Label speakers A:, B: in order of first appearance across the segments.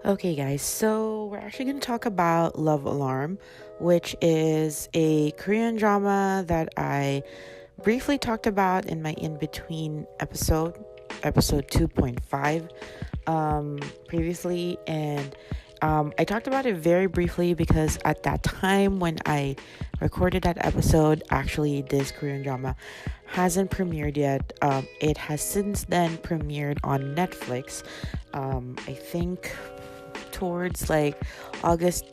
A: Okay, guys, so we're actually going to talk about Love Alarm, which is a Korean drama that I briefly talked about in my in between episode 2.5, previously. And I talked about it very briefly because at that time when I recorded that episode, actually, this Korean drama hasn't premiered yet. It has since then premiered on Netflix. I think towards like August,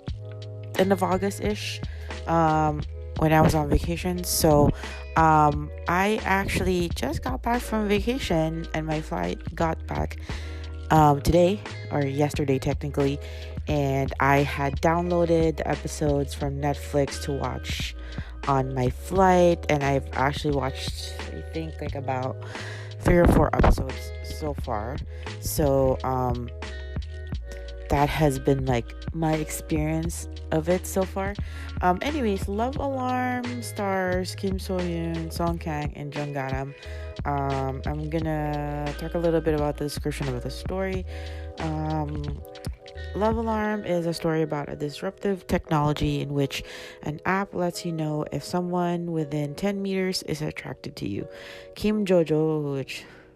A: end of August ish, when I was on vacation. So I actually just got back from vacation and my flight got back today or yesterday, technically. And I had downloaded the episodes from Netflix to watch on my flight. And I've actually watched, I think, like about 3 or 4 episodes so far. So, that has been like my experience of it so far. Anyways, Love Alarm stars Kim Sohyun, Kang, and Jung Garam. I'm gonna talk a little bit about the description of the story. Um, Love Alarm is a story about a disruptive technology in which an app lets you know if someone within 10 meters is attracted to you. Kim Jojo,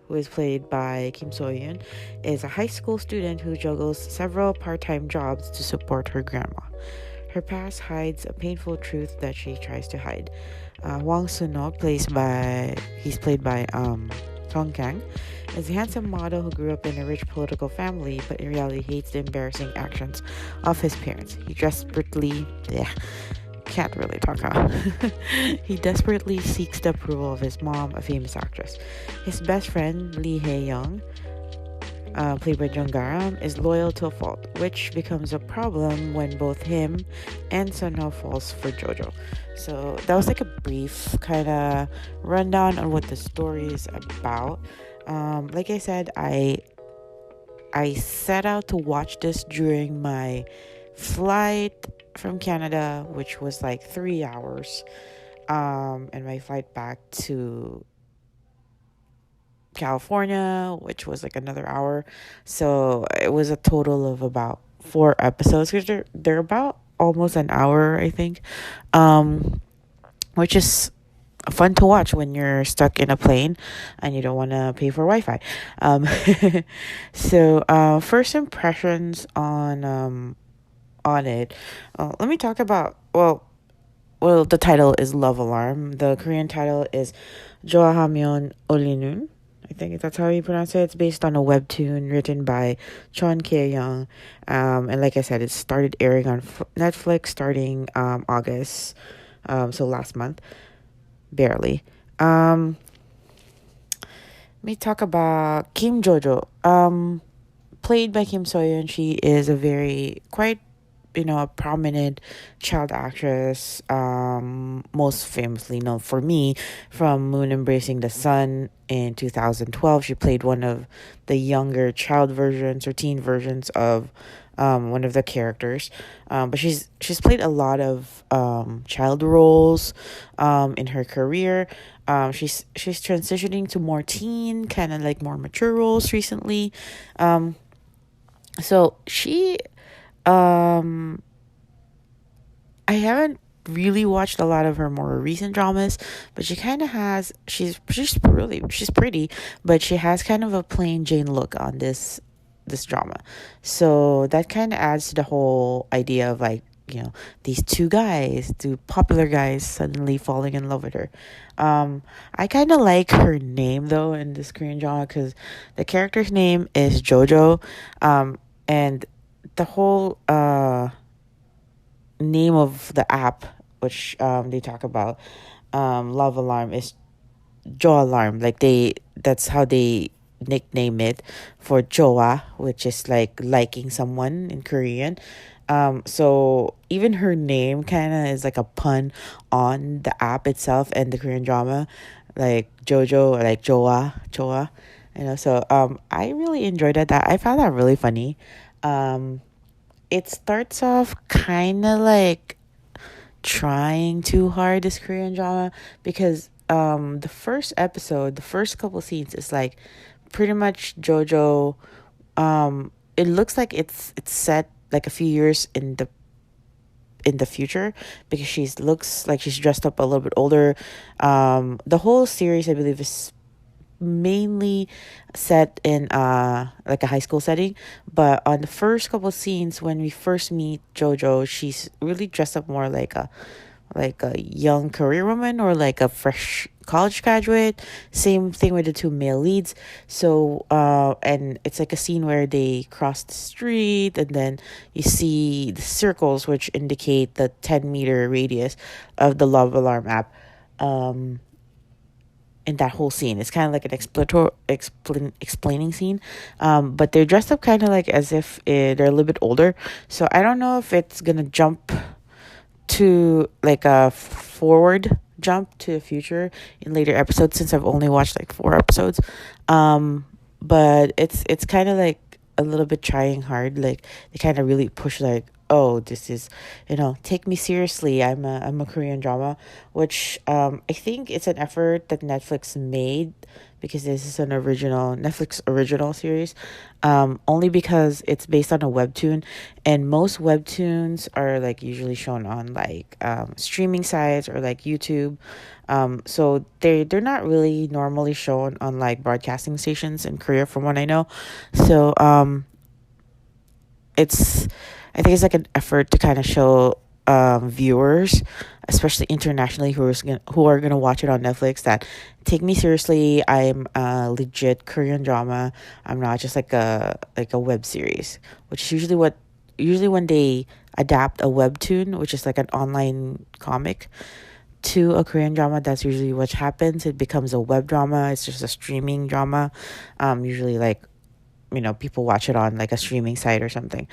A: who is played by Kim Sohyun, is a high school student who juggles several part-time jobs to support her grandma. Her past hides a painful truth that she tries to hide. Wang Suno, he's played by Song Kang, is a handsome model who grew up in a rich political family, but in reality hates the embarrassing actions of his parents. Can't really talk, huh? He desperately seeks the approval of his mom, a famous actress. His best friend, Lee Hae-young, played by Jung Garam, is loyal to a fault, which becomes a problem when both him and Sunho falls for Jojo. So that was like a brief kind of rundown on what the story is about. Like I said, I set out to watch this during my flight from Canada, which was like 3 hours, and my flight back to California, which was like another hour. So it was a total of about 4 episodes because they're about almost an hour, I think, which is fun to watch when you're stuck in a plane and you don't want to pay for Wi-Fi. Um, first impressions on it. Let me talk about the title is Love Alarm. The Korean title is Joahameon Olinun. I think that's how you pronounce it. It's based on a webtoon written by Chon Kye-young. And like I said, it started airing on Netflix starting August. So last month, barely. Let me talk about Kim Jojo. Played by Kim Sohyun. She is a very quite a prominent child actress, most famously known for me from Moon Embracing the Sun in 2012. She played one of the younger child versions or teen versions of one of the characters. But she's played a lot of child roles in her career. She's transitioning to more teen, kind of like more mature roles recently. So she I haven't really watched a lot of her more recent dramas, but she kind of has she's pretty, but she has kind of a plain Jane look on this drama. So that kind of adds to the whole idea of like, these two popular guys suddenly falling in love with her. I kind of like her name though in this Korean drama because the character's name is Jojo, and the whole name of the app which they talk about, Love Alarm, is Jo Alarm. Like that's how they nickname it for Joa, which is like liking someone in Korean. So even her name kind of is like a pun on the app itself and the Korean drama, like Jojo or like Joa. So I really enjoyed that. I found that really funny. It starts off kind of like trying too hard, this Korean drama, because the first episode, the first couple scenes is like pretty much Jojo it looks like it's set like a few years in the future, because she's looks like she's dressed up a little bit older. The whole series, I believe, is mainly set in like a high school setting, but on the first couple of scenes when we first meet Jojo, she's really dressed up more like a young career woman or like a fresh college graduate. Same thing with the two male leads. So and it's like a scene where they cross the street, and then you see the circles which indicate the 10-meter radius of the love alarm app. In that whole scene, it's kind of like an explaining scene, but they're dressed up kind of like as if they're a little bit older. So I don't know if it's gonna jump to like a forward jump to the future in later episodes, since I've only watched like 4 episodes. But it's kind of like a little bit trying hard. Like they kind of really push like, oh, this is, take me seriously. I'm a Korean drama, which I think it's an effort that Netflix made, because this is an original Netflix original series. Only because it's based on a webtoon, and most webtoons are like usually shown on like streaming sites or like YouTube. So they're not really normally shown on like broadcasting stations in Korea, from what I know. So it's I think it's like an effort to kind of show viewers, especially internationally, who are gonna watch it on Netflix, that take me seriously. I'm a legit Korean drama. I'm not just like a web series, which is usually when they adapt a webtoon, which is like an online comic, to a Korean drama. That's usually what happens. It becomes a web drama. It's just a streaming drama. Usually like, people watch it on like a streaming site or something.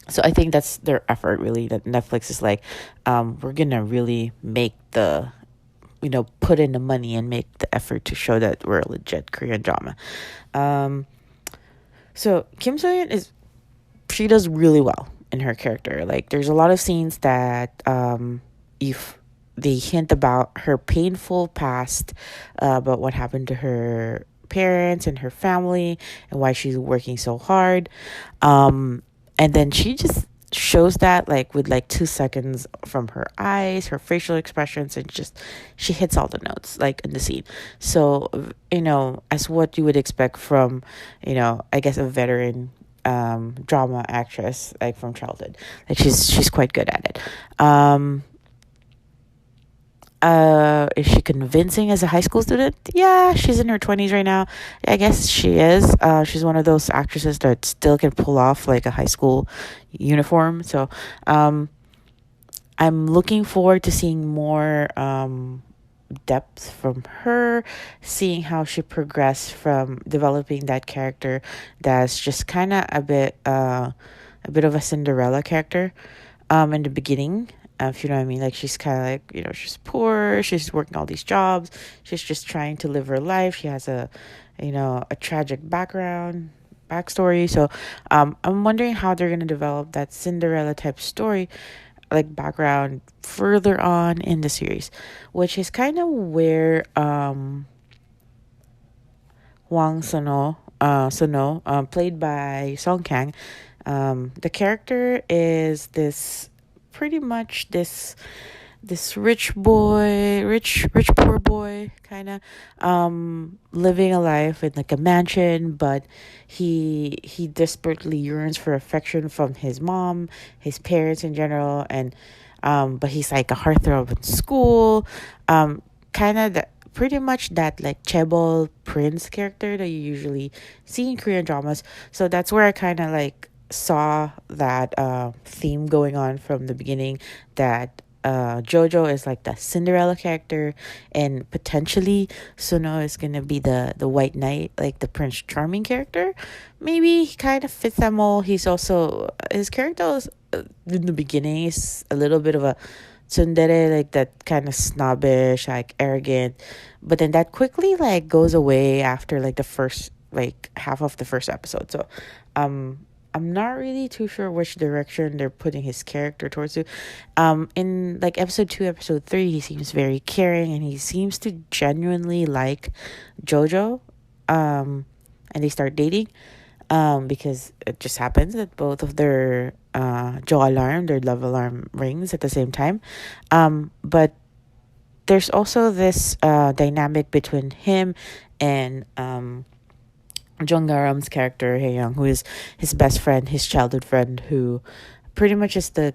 A: So I think that's their effort, really, that Netflix is like, we're gonna really make put in the money and make the effort to show that we're a legit Korean drama. So Kim Sohyun she does really well in her character. Like there's a lot of scenes that if they hint about her painful past, about what happened to her parents and her family, and why she's working so hard. And then she just shows that like with like 2 seconds from her eyes, her facial expressions, and just she hits all the notes like in the scene. So as what you would expect from I guess a veteran drama actress, like from childhood. Like she's quite good at it. Is she convincing as a high school student? Yeah, she's in her 20s right now. I guess she is. She's one of those actresses that still can pull off like a high school uniform. So I'm looking forward to seeing more depth from her, seeing how she progressed from developing that character that's just kind of a bit of a Cinderella character in the beginning. If you know what I mean, like she's kind of like, she's poor, she's working all these jobs, she's just trying to live her life. She has a tragic backstory. So I'm wondering how they're going to develop that Cinderella type story, like background, further on in the series, which is kind of where Sono, played by Song Kang, the character is this pretty much this rich poor boy kind of living a life in like a mansion, but he desperately yearns for affection from his mom, his parents in general, and but he's like a heartthrob in school, kind of pretty much that like chaebol prince character that you usually see in Korean dramas. So that's where I kind of like saw that theme going on from the beginning, that Jojo is like the Cinderella character, and potentially Suno is gonna be the white knight, like the Prince Charming character. Maybe he kind of fits that mold. He's also, his character is, in the beginning, is a little bit of a tsundere, like that kind of snobbish, like arrogant, but then that quickly like goes away after like the first like half of the first episode. So I'm not really too sure which direction they're putting his character towards. In like episode 2, episode 3, he seems very caring, and he seems to genuinely like Jojo. And they start dating. because it just happens that both of their their love alarm rings at the same time. But there's also this dynamic between him and Jung Garam's character Young, who is his best friend, his childhood friend, who pretty much is the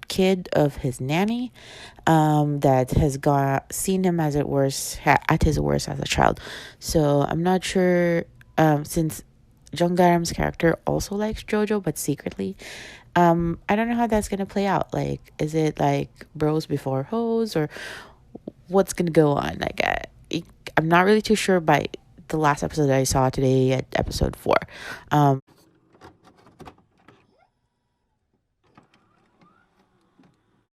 A: kid of his nanny, that has got seen him as at his worst as a child. So I'm not sure, since Jung Garam's character also likes JoJo, but secretly. I don't know how that's gonna play out. Like, is it like bros before hoes, or what's gonna go on? Like, I'm not really too sure by the last episode that I saw today at episode 4.